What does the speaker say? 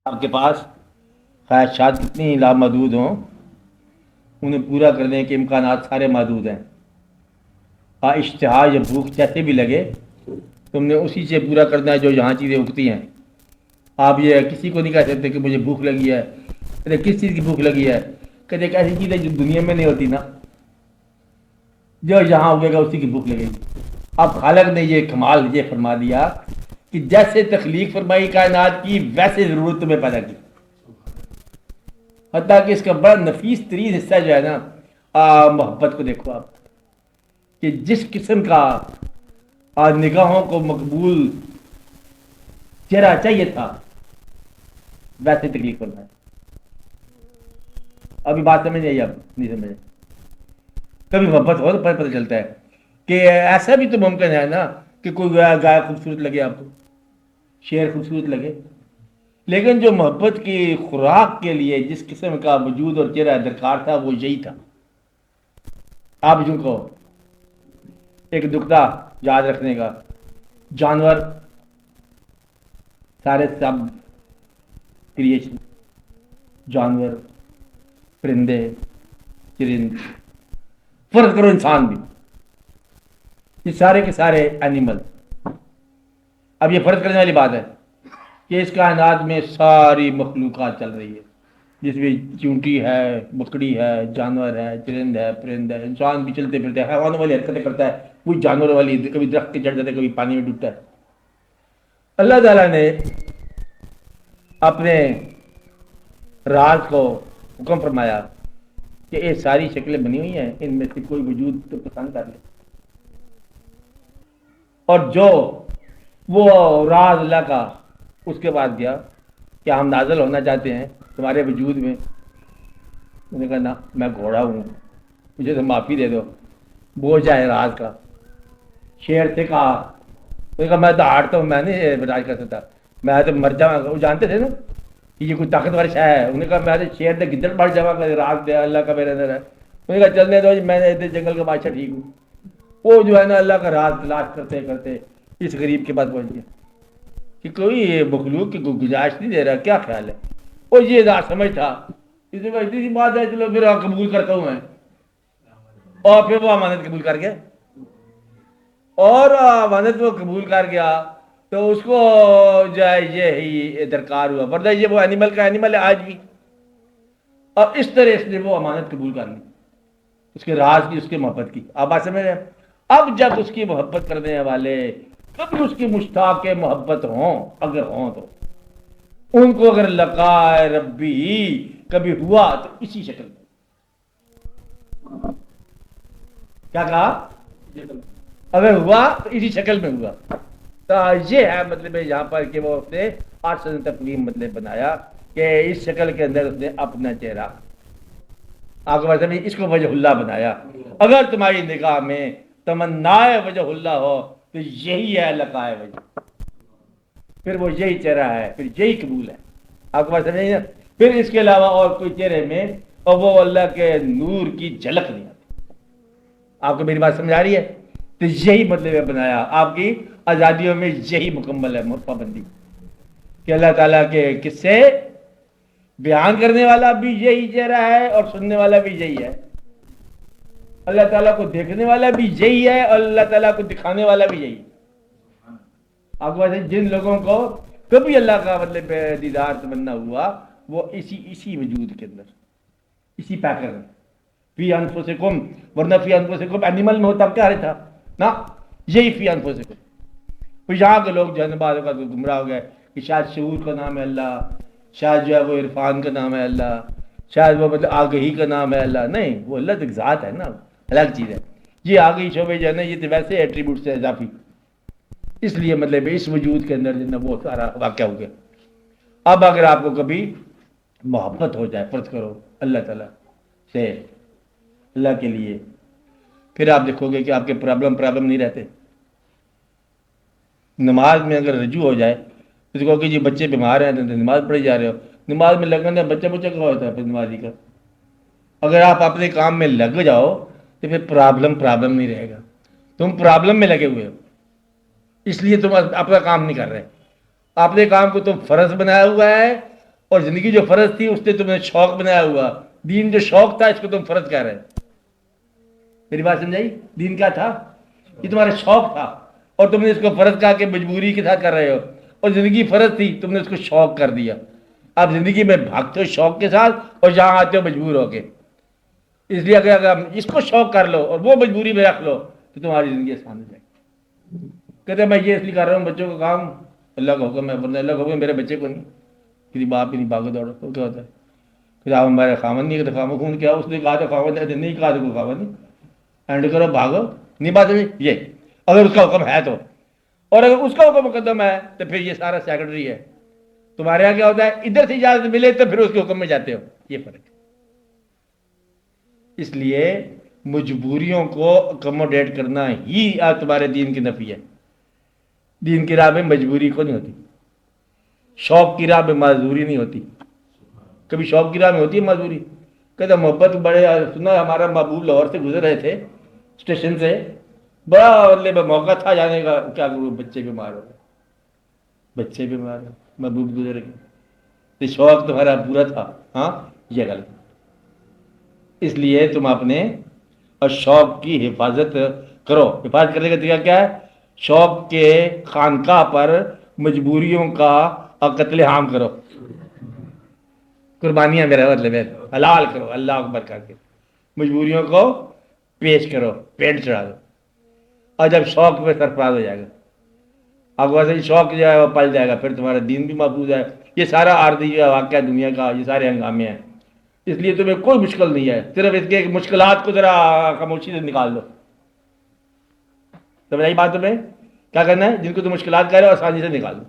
آپ کے پاس خواہشات کتنی لامحدود ہوں، انہیں پورا کرنے کے امکانات سارے محدود ہیں۔ اشتہا یا بھوک جیسے بھی لگے تم نے اسی سے پورا کرنا ہے جو جہاں چیزیں اگتی ہیں۔ آپ یہ کسی کو نہیں کہہ سکتے کہ مجھے بھوک لگی ہے، کہتے کس چیز کی بھوک لگی ہے، کہتے ایک ایسی چیز ہے جو دنیا میں نہیں ہوتی نا، جو یہاں اگے گا اسی کی بھوک لگے گی۔ اب خالق نے یہ کمال یہ فرما دیا کہ جیسے تخلیق فرمائی کائنات کی ویسے ضرورت تمہیں پیدا کی۔ حتیٰ کہ اس کا بڑا نفیس ترین حصہ جو ہے نا، محبت کو دیکھو آپ، کہ جس قسم کا نگاہوں کو مقبول چہرہ چاہیے تھا ویسے تکلیف کرنا ہے۔ ابھی بات سمجھ نہیں آئی، اب نہیں سمجھ۔ کبھی محبت ہو تو پتہ چلتا ہے کہ ایسا بھی تو ممکن ہے نا کہ کوئی گائے خوبصورت لگے، آپ کو شیر خوبصورت لگے، لیکن جو محبت کی خوراک کے لیے جس قسم کا وجود اور چہرہ درکار تھا وہ یہی تھا۔ آپ جو کو ایک نقطہ یاد رکھنے کا، جانور سارے سب کریشن، جانور، پرندے، چرند، فرض کرو انسان بھی، یہ سارے کے سارے اینیمل۔ اب یہ فرض کرنے والی بات ہے کہ اس کائنات میں ساری مخلوقات چل رہی ہے، جس میں چونٹی ہے، بکڑی ہے، جانور ہے، چرند ہے، پرند ہے، انسان بھی چلتے پھرتے ہے، حیوانوں والی حرکتیں کرتا ہے، وہی جانور والی، کبھی درخت کے چڑھ جاتا ہے، کبھی پانی میں ڈوبتا ہے۔ اللہ تعالیٰ نے اپنے راز کو حکم فرمایا کہ یہ ساری شکلیں بنی ہوئی ہیں، ان میں سے کوئی وجود تو پسند کر لے، اور جو وہ راز اللہ کا اس کے بعد گیا کہ ہم نازل ہونا چاہتے ہیں تمہارے وجود میں، انہوں نے کہا نا میں گھوڑا ہوں، مجھے تو معافی دے دو، بوجھ ہے راز کا۔ شیر سے کہا، انہوں نے کہا میں تو ہارتا ہوں، میں نہیں برداشت کر سکتا، میں تو مر جاؤں گا۔ وہ جانتے تھے نا کہ یہ کوئی طاقتور شے ہے، انہوں نے کہا میں تو شیر سے گدڑ مر جاؤں گا، راز دے اللہ کا میرے اندر ہے۔ انہوں نے کہا چلنے دو، میں نے جنگل کا بادشاہ ٹھیک ہوں۔ وہ جو ہے نا اللہ کا راز تلاش کرتے کرتے اس غریب کے پاس پہنچ گیا کہ کوئی مخلوق کی کوئی گنجائش نہیں دے رہا، کیا خیال ہے؟ وہ یہ نہ سمجھ تھا، اس نے کہا اتنی سی بات ہے، چلو پھر قبول کرتا ہوں میں۔ اور پھر وہ امانت قبول کر گیا، اور امانت وہ قبول کر گیا تو اس کو جو ہے یہی درکار ہوا، ورنہ یہ وہ اینیمل کا اینیمل ہے آج بھی۔ اور اس طرح اس نے وہ امانت قبول کر لی، اس کے راز کی، اس کے محبت کی۔ آپ بات سمجھ رہے ہیں؟ اب جب اس کی محبت کرنے والے کبھی اس کی مشتاق محبت ہوں، اگر ہوں تو ان کو اگر لقائے ربی کبھی ہوا تو اسی شکل میں، کیا کہا؟ اگر ہوا تو اسی شکل میں ہوا۔ تو یہ ہے مطلب یہاں پر کہ وہ اس نے آسن تقویم مطلب بنایا کہ اس شکل کے اندر اس نے اپنا چہرہ، آپ کو بات اس کو وجہ اللہ بنایا۔ اگر تمہاری نگاہ میں تمنائے وجہ اللہ ہو تو یہی ہے لقائے وجہ، پھر وہ یہی چہرہ ہے، پھر یہی قبول ہے۔ آپ کو بات سمجھ نا؟ پھر اس کے علاوہ اور کوئی چہرے میں اور وہ اللہ کے نور کی جھلک نہیں آتی۔ آپ کو میری بات سمجھ آ رہی ہے؟ تو یہی مطلب بنایا، آپ کی آزادیوں میں یہی مکمل ہے پابندی کہ اللہ تعالیٰ کے قصے بیان کرنے والا بھی یہی چہرہ ہے اور سننے والا بھی یہی ہے، اللہ تعالیٰ کو دیکھنے والا بھی یہی ہے اور اللہ تعالیٰ کو دکھانے والا بھی یہی ہے۔ آپ کو جن لوگوں کو کبھی اللہ کا مطلب دیدار تمنا ہوا وہ اسی وجود کے اندر، اسی پیکر میں، فی انفسکم، ورنہ فی انفسکم اینیمل میں ہوتا کیا رہتا نا، یہی فی انفسکم۔ پھر یہاں کے لوگ جو ہے بعض اوقات گمراہ ہو گئے کہ شاید شعور کا نام ہے اللہ، شاید جو ہے وہ عرفان کا نام ہے اللہ، شاید وہ مطلب آگہی کا نام ہے اللہ۔ نہیں، وہ اللہ ایک ذات ہے نا، الگ چیز ہے۔ یہ آگہی شعبے جو ہے نا یہ تو ویسے ایٹریبیوٹس ہے اضافی، اس لیے مطلب اس وجود کے اندر جو ہے وہ سارا واقعہ ہو گیا۔ اب اگر آپ کو کبھی محبت ہو جائے، فرض کرو اللہ تعالیٰ سے، اللہ کے لیے، پھر آپ دیکھو گے کہ آپ کے پرابلم نہیں رہتے۔ نماز میں اگر رجوع ہو جائے تو کہو کہ جی بچے بیمار ہیں تو نماز پڑھی جا رہے ہو، نماز میں لگنا بچہ کا ہوتا ہے پھر نمازی کا۔ اگر آپ اپنے کام میں لگ جاؤ تو پھر پرابلم نہیں رہے گا، تم پرابلم میں لگے ہوئے ہو، اس لیے تم اپنا کام نہیں کر رہے۔ اپنے کام کو تم فرض بنایا ہوا ہے اور زندگی جو فرض تھی اس نے تمہیں شوق بنایا ہوا. دین جو شوق تھا اس کو تم فرض کہہ رہے. میری بات سمجھائی؟ دین کیا تھا؟ یہ تمہارا شوق تھا اور تم نے اس کو فرض کہا کہ مجبوری کے ساتھ کر رہے ہو. اور زندگی فرض تھی، تم نے اس کو شوق کر دیا. آپ زندگی میں بھاگتے ہو شوق کے ساتھ اور جہاں آتے ہو مجبور ہو کے. اس لیے اگر ہم اس کو شوق کر لو اور وہ مجبوری میں رکھ لو تو تمہاری زندگی آسان ہو جائے گی. کہتے ہیں میں یہ اس لیے کر رہا ہوں بچوں کا کام اللہ کا حکم ہے، ورنہ اللہ کا حکم ہے میرے بچے کو نہیں. کسی باپ کی نہیں بھاگو دوڑو تو کیا ہوتا ہے؟ پھر آپ ہمارے خامن نہیں کہ خامن خون کیا اس نے کہا تھا خامن نہیں کہا تھا کوئی خامن نہیں. اینڈ کرو بھاگو نہیں. بات ہے یہ اگر اس کا حکم ہے تو، اور اگر اس کا حکم مقدم ہے تو پھر یہ سارا سیکرٹری ہے. تمہارے یہاں کیا ہوتا ہے؟ ادھر سے اجازت ملے تو پھر اس کے حکم میں جاتے ہو. یہ فرق ہے. اس لیے مجبوریوں کو اکوموڈیٹ کرنا ہی تمہارے دین کی نفی ہے. دین کی راہ میں مجبوری کو نہیں ہوتی، شوق کی راہ میں معذوری نہیں ہوتی. کبھی شوق کی راہ میں ہوتی ہے معذوری. کہتے محبت بڑے سنا ہمارا محبوب لاہور سے گزر رہے تھے اسٹیشن سے، بڑا مطلب موقع تھا جانے کا، کیا بچے بیمار ہو گئے، بچے بیمار ہو، محبوب گزر گئے. تو شوق تمہارا پورا تھا. ہاں یہ غلط. اس لیے تم اپنے اور شوق کی حفاظت کرو. حفاظت کرنے کا طریقہ کیا ہے؟ شوق کے خانقاہ پر مجبوریوں کا قتل عام کرو. قربانیاں میرا مطلب ہے حلال کرو اللہ اکبر کر کے. مجبوریوں کو پیش کرو، پینٹ چڑھا دو. اور جب شوق پہ سرفراز ہو جائے گا آپ کو ویسے شوق جو ہے وہ پل جائے گا، پھر تمہارا دین بھی محفوظ ہے. یہ سارا عارضی واقعہ دنیا کا، یہ سارے ہنگامے ہیں. اس لیے تمہیں کوئی مشکل نہیں ہے، صرف اس کے مشکلات کو ذرا خاموشی سے نکال دو. سمجھ آئی بات تمہیں؟ کیا کرنا ہے؟ جن کو تم مشکلات کہہ رہے ہو آسانی سے نکال دو.